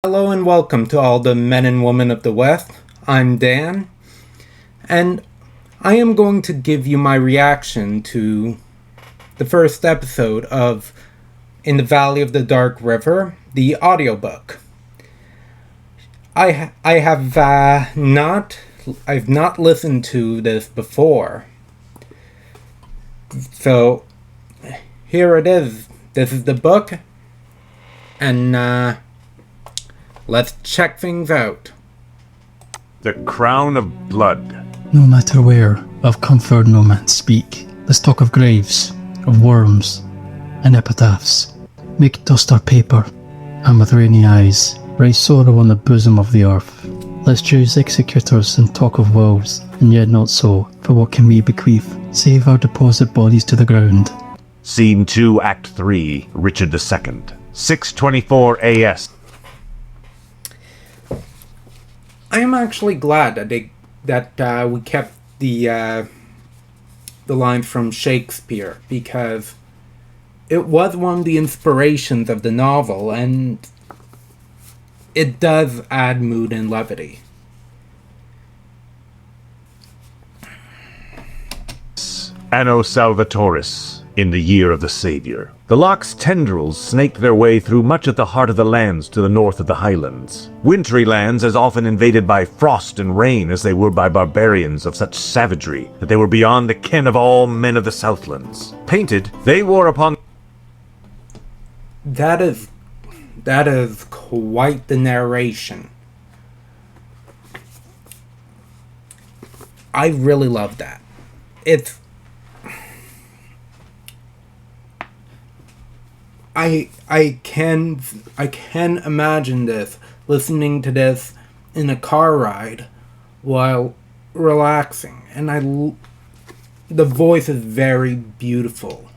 Hello and welcome to all the men and women of the West. I'm Dan, and I am going to give you my reaction to the first episode of In the Valley of the Dark River, the audiobook. I've not listened to this before, so here it is. This is the book, and let's check things out. The Crown of Blood. No matter where, of comfort no man speak. Let's talk of graves, of worms, and epitaphs. Make dust our paper, and with rainy eyes, write sorrow on the bosom of the earth. Let's choose executors and talk of woes, and yet not so, for what can we bequeath, save our deposit bodies to the ground? Scene 2, Act 3, Richard II. 6:24 AS. I am actually glad that we kept the lines from Shakespeare, because it was one of the inspirations of the novel, and it does add mood and levity. Anno Salvatoris, in the year of the Savior. The loch's tendrils snaked their way through much of the heart of the lands to the north of the highlands. Wintry lands as often invaded by frost and rain as they were by barbarians of such savagery that they were beyond the ken of all men of the southlands. Painted, they wore upon... That is quite the narration. I really love that. I can imagine this, listening to this in a car ride while relaxing, and the voice is very beautiful.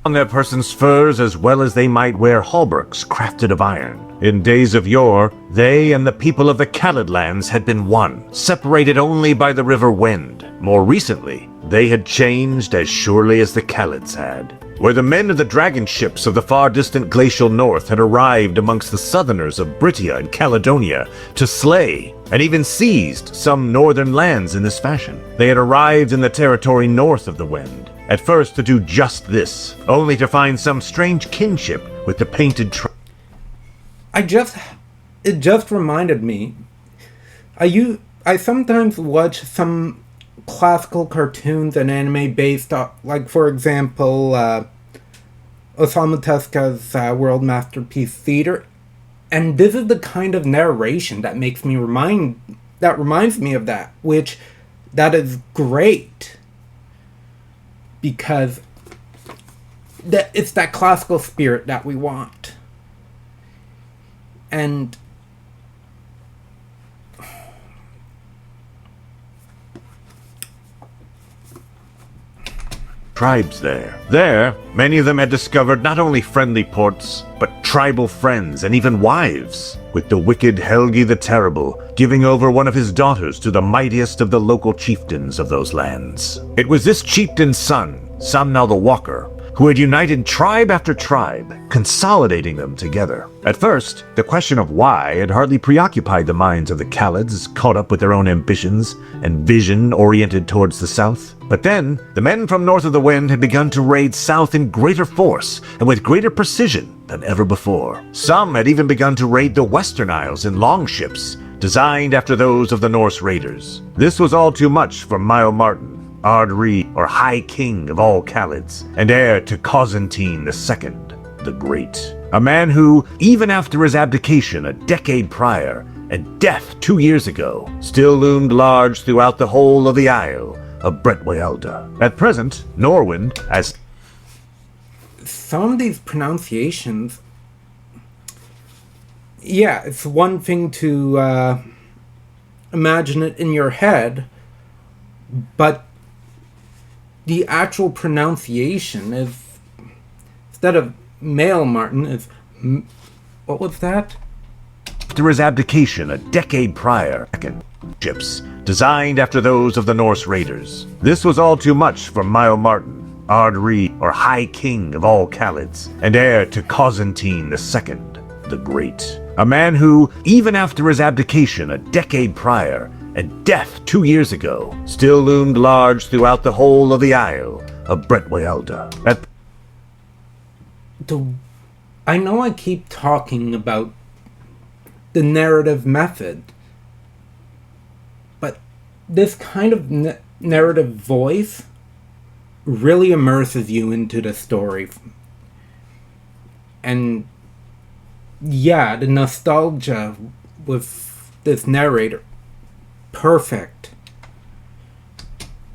On their persons' furs as well as they might wear hauberks crafted of iron. In days of yore, they and the people of the Khalid lands had been one, separated only by the river Wend. More recently, they had changed as surely as the Khalids had. Where the men of the dragon ships of the far distant glacial north had arrived amongst the southerners of Brittia and Caledonia to slay, and even seized some northern lands in this fashion. They had arrived in the territory north of the Wend, at first to do just this, only to find some strange kinship with the painted It just reminded me, I sometimes watch some classical cartoons and anime based on, like, for example, Osamu Tezuka's World Masterpiece Theater, and this is the kind of narration that reminds me of that, which that is great, because it's that classical spirit that we want. And tribes there. There, many of them had discovered not only friendly ports, but tribal friends and even wives, with the wicked Helgi the Terrible giving over one of his daughters to the mightiest of the local chieftains of those lands. It was this chieftain's son, Samnal the Walker, who had united tribe after tribe, consolidating them together. At first, the question of why had hardly preoccupied the minds of the Khalids, caught up with their own ambitions and vision oriented towards the south. But then, the men from north of the Wend had begun to raid south in greater force and with greater precision than ever before. Some had even begun to raid the Western Isles in longships, designed after those of the Norse raiders. This was all too much for Mile Martin, Ard-Ri, or High King of all Khalids, and heir to Constantine II, the Great. A man who, even after his abdication a decade prior, and death 2 years ago, still loomed large throughout the whole of the Isle of Bretwalda. At present, Norwind, as some of these pronunciations, yeah, it's one thing to imagine it in your head, but the actual pronunciation is, instead of male Martin, is, what was that? After his abdication a decade prior, ships designed after those of the Norse raiders. This was all too much for Mile Martin, Ard-Ri, or High King of all Khalids, and heir to Constantine II, the Great. A man who, even after his abdication a decade prior, and death 2 years ago, still loomed large throughout the whole of the Isle of Bretwalda. I know I keep talking about the narrative method, but this kind of narrative voice really immerses you into the story. And yeah, the nostalgia with this narrator, perfect.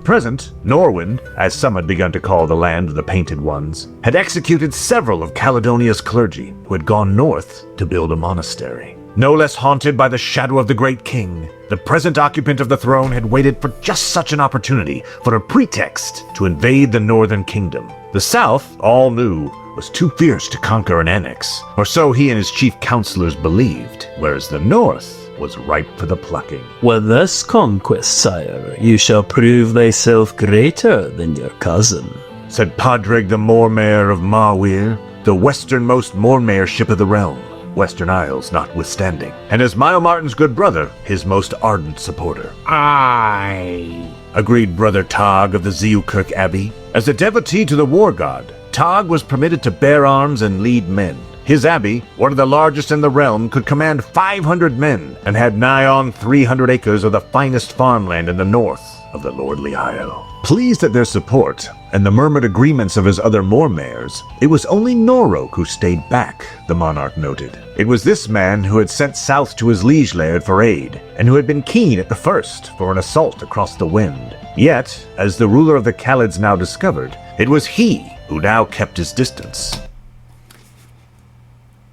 Present, Norwind, as some had begun to call the land of the Painted Ones, had executed several of Caledonia's clergy who had gone north to build a monastery. No less haunted by the shadow of the great king, the present occupant of the throne had waited for just such an opportunity, for a pretext to invade the northern kingdom. The south, all knew, was too fierce to conquer and annex, or so he and his chief counselors believed, whereas the north was ripe for the plucking. With this conquest, sire, you shall prove thyself greater than your cousin, said Padraig the Mormaer of Mawir, the westernmost Mormaership of the realm, Western Isles notwithstanding, and as Mile-Martin's good brother, his most ardent supporter. Aye, agreed Brother Tog of the Zeukirk Abbey. As a devotee to the war god, Tog was permitted to bear arms and lead men. His abbey, one of the largest in the realm, could command 500 men and had nigh on 300 acres of the finest farmland in the north of the Lordly Isle. Pleased at their support and the murmured agreements of his other Mormaers, it was only Norok who stayed back, the monarch noted. It was this man who had sent south to his liege laird for aid, and who had been keen at the first for an assault across the wind. Yet, as the ruler of the Khalids now discovered, it was he who now kept his distance.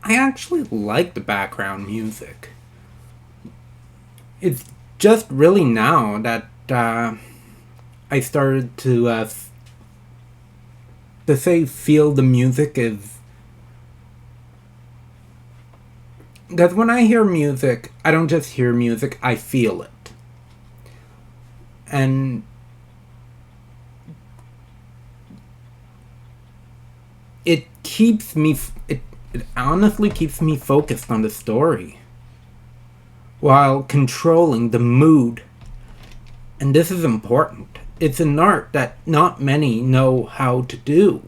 I actually like the background music. It's just really now that I started to say feel the music is... Because when I hear music, I don't just hear music, I feel it. And it keeps me... It honestly keeps me focused on the story, while controlling the mood. And this is important. It's an art that not many know how to do.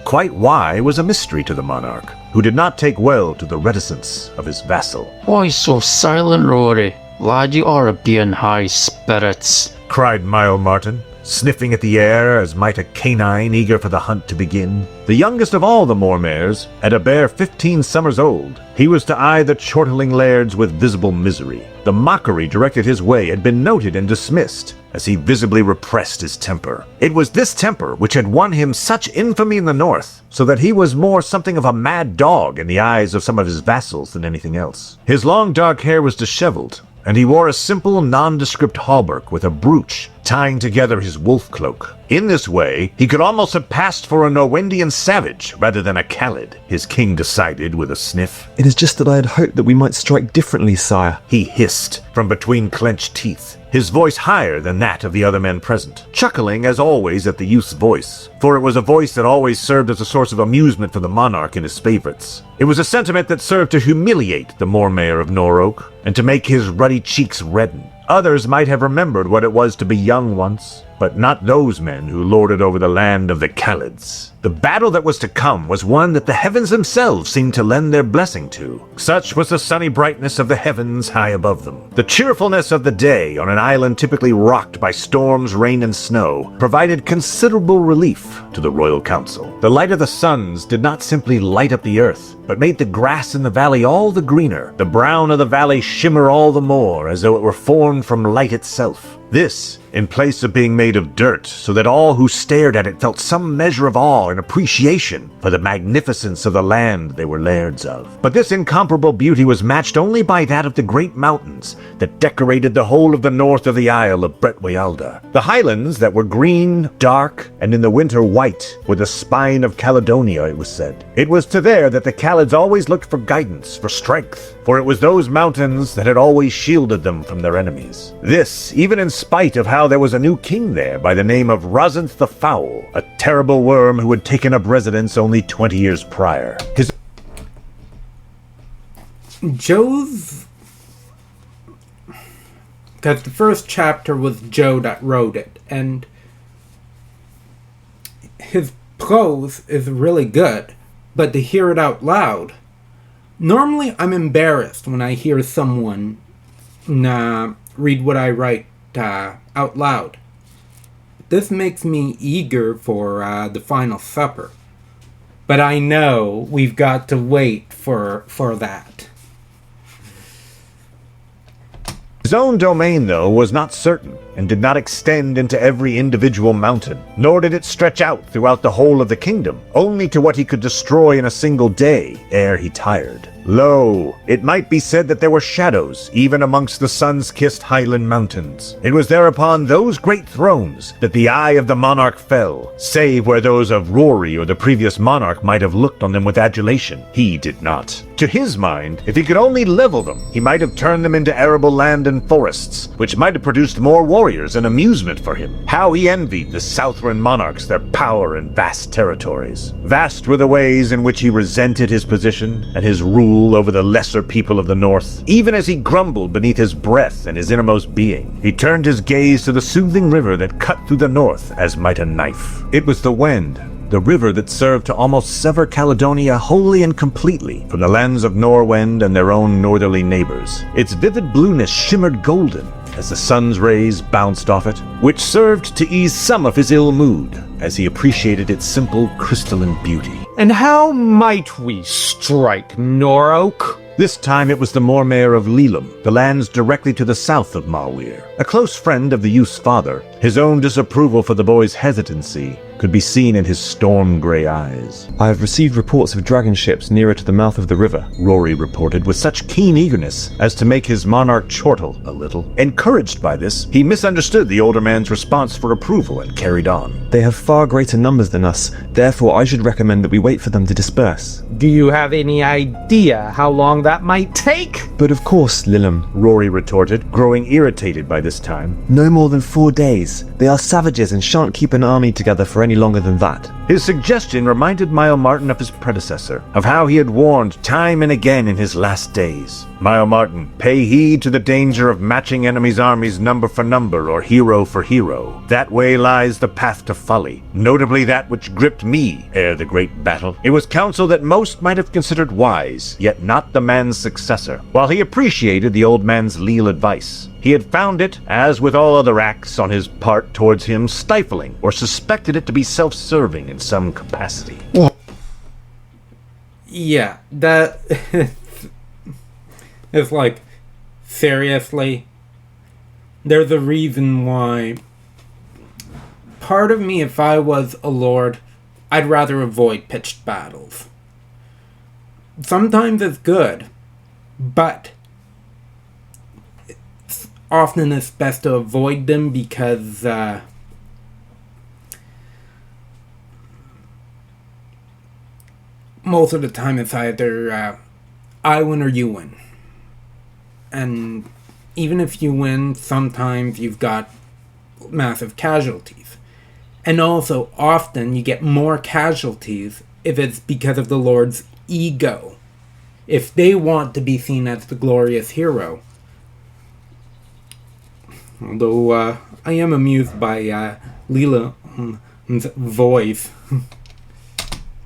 Quite why was a mystery to the monarch, who did not take well to the reticence of his vassal. why so silent, Rory? Lad, you are being high spirits, cried Mile-Martin, sniffing at the air as might a canine eager for the hunt to begin. The youngest of all the Mormaers, at a bare 15 summers old, he was to eye the chortling lairds with visible misery. The mockery directed his way had been noted and dismissed, as he visibly repressed his temper. It was this temper which had won him such infamy in the north, so that he was more something of a mad dog in the eyes of some of his vassals than anything else. His long dark hair was disheveled, and he wore a simple, nondescript hauberk with a brooch tying together his wolf cloak. In this way, he could almost have passed for a Norwendian savage rather than a Khalid, his king decided with a sniff. It is just that I had hoped that we might strike differently, sire, he hissed from between clenched teeth, his voice higher than that of the other men present, chuckling as always at the youth's voice, for it was a voice that always served as a source of amusement for the monarch and his favorites. It was a sentiment that served to humiliate the Mormaer of Norok, and to make his ruddy cheeks redden. Others might have remembered what it was to be young once, but not those men who lorded over the land of the Khalids. The battle that was to come was one that the heavens themselves seemed to lend their blessing to. Such was the sunny brightness of the heavens high above them. The cheerfulness of the day on an island typically rocked by storms, rain, and snow provided considerable relief to the royal council. The light of the suns did not simply light up the earth, but made the grass in the valley all the greener, the brown of the valley shimmer all the more as though it were formed from light itself. This, in place of being made of dirt, so that all who stared at it felt some measure of awe and appreciation for the magnificence of the land they were lairds of. But this incomparable beauty was matched only by that of the great mountains that decorated the whole of the north of the Isle of Bretwalda. The highlands that were green, dark, and in the winter white, were the spine of Caledonia, it was said. It was to there that the Khalids always looked for guidance, for strength, for it was those mountains that had always shielded them from their enemies. This, even in spite of how there was a new king there by the name of Rosinth the Foul, a terrible worm who had taken up residence only 20 years prior. Joe's... Because the first chapter was Joe that wrote it, and his prose is really good, but to hear it out loud... Normally, I'm embarrassed when I hear someone read what I write out loud. This makes me eager for the final supper. But I know we've got to wait for that. His own domain, though, was not certain, and did not extend into every individual mountain, nor did it stretch out throughout the whole of the kingdom, only to what he could destroy in a single day, ere he tired. Lo, it might be said that there were shadows, even amongst the sun-kissed highland mountains. It was thereupon those great thrones that the eye of the monarch fell, save where those of Rory or the previous monarch might have looked on them with adulation. He did not. To his mind, if he could only level them, he might have turned them into arable land and forests, which might have produced more warriors and amusement for him. How he envied the Southron monarchs their power and vast territories. Vast were the ways in which he resented his position and his rule over the lesser people of the north. Even as he grumbled beneath his breath and his innermost being, he turned his gaze to the soothing river that cut through the north as might a knife. It was the Wend, the river that served to almost sever Caledonia wholly and completely from the lands of Norwend and their own northerly neighbors. Its vivid blueness shimmered golden as the sun's rays bounced off it, which served to ease some of his ill mood as he appreciated its simple crystalline beauty. And how might we strike Norroak? This time it was the Mormaer of Lelam, the lands directly to the south of Malweir. A close friend of the youth's father, his own disapproval for the boy's hesitancy could be seen in his storm-grey eyes. I have received reports of dragon ships nearer to the mouth of the river, Rory reported with such keen eagerness as to make his monarch chortle a little. Encouraged by this, he misunderstood the older man's response for approval and carried on. They have far greater numbers than us, therefore I should recommend that we wait for them to disperse. Do you have any idea how long that might take? But of course, Lilam, Rory retorted, growing irritated by this time. No more than 4 days. They are savages and shan't keep an army together for any longer than that. His suggestion reminded Mile Martin of his predecessor, of how he had warned time and again in his last days. Mile Martin, pay heed to the danger of matching enemies' armies number for number or hero for hero. That way lies the path to folly, notably that which gripped me ere the great battle. It was counsel that most might have considered wise, yet not the man's successor. While he appreciated the old man's leal advice, he had found it, as with all other acts on his part towards him, stifling, or suspected it to be self-serving in some capacity. Yeah, that... it's like, seriously? There's a reason why... Part of me, if I was a lord, I'd rather avoid pitched battles. Sometimes it's good, but... often it's best to avoid them because most of the time it's either I win or you win. And even if you win, sometimes you've got massive casualties. And also, often you get more casualties if it's because of the Lord's ego. If they want to be seen as the glorious hero. Although, I am amused by, Leela's voice.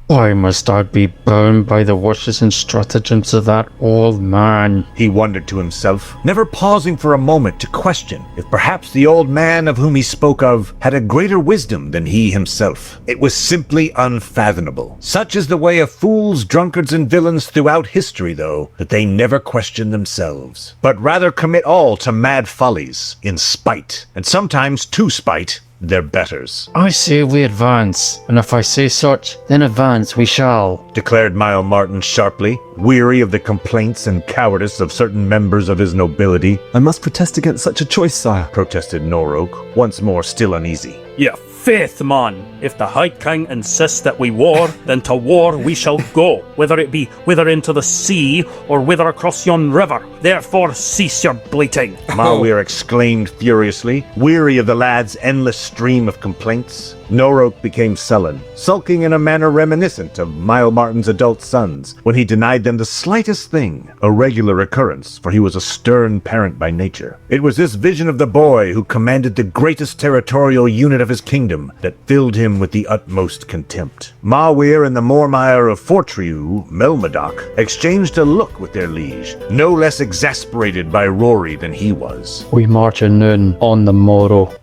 Why must I be burned by the wishes and stratagems of that old man? He wondered to himself, never pausing for a moment to question if perhaps the old man of whom he spoke of had a greater wisdom than he himself. It was simply unfathomable. Such is the way of fools, drunkards, and villains throughout history, though, that they never question themselves, but rather commit all to mad follies, in spite, and sometimes to spite, their betters. I say we advance, and if I say such, then advance we shall, declared Mile Martin sharply, weary of the complaints and cowardice of certain members of his nobility. I must protest against such a choice, sire, protested Norroak, once more still uneasy. Yeah, faith, man. If the High King insists that we war, then to war we shall go, whether it be whither into the sea, or whither across yon river. Therefore cease your bleating. Malweir exclaimed furiously, weary of the lad's endless stream of complaints. Norok became sullen, sulking in a manner reminiscent of Mile Martin's adult sons when he denied them the slightest thing, a regular occurrence, for he was a stern parent by nature. It was this vision of the boy who commanded the greatest territorial unit of his kingdom that filled him with the utmost contempt. Mawir and the Mormire of Fortriu, Melmadoc, exchanged a look with their liege, no less exasperated by Rory than he was. We march at noon on the morrow.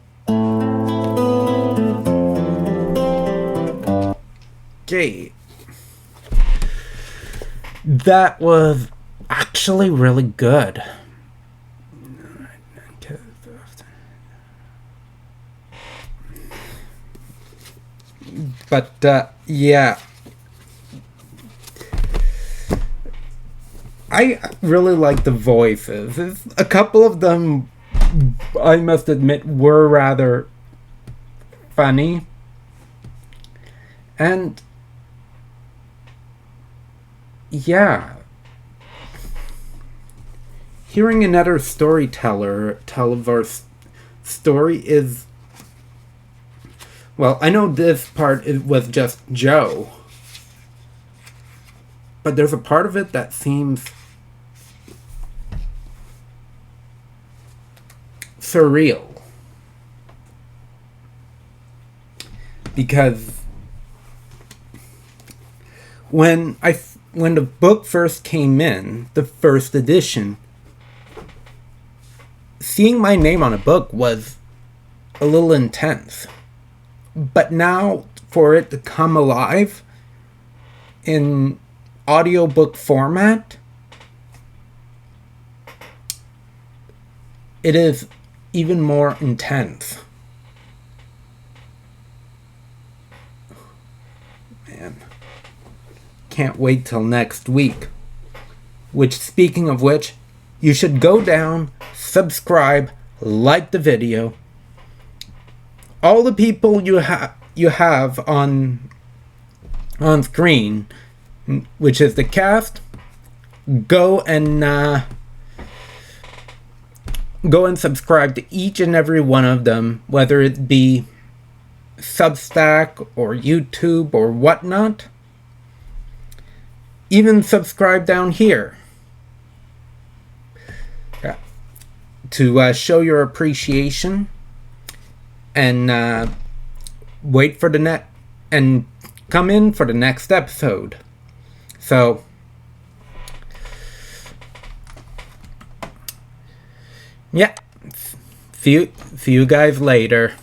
Okay. That was actually really good. But, yeah. I really like the voices. A couple of them, I must admit, were rather funny. And yeah, hearing another storyteller tell of our story is, well, I know this part was just Joe, but there's a part of it that seems surreal, because when the book first came in, the first edition, seeing my name on a book was a little intense. But now, for it to come alive in audiobook format, it is even more intense. Man. Can't wait till next week. Which, speaking of which, you should go down, subscribe, like the video. All the people you have on screen, which is the cast, go and subscribe to each and every one of them, whether it be Substack or YouTube or whatnot. Even subscribe down here to show your appreciation, and wait for the and come in for the next episode. So yeah, see you guys later.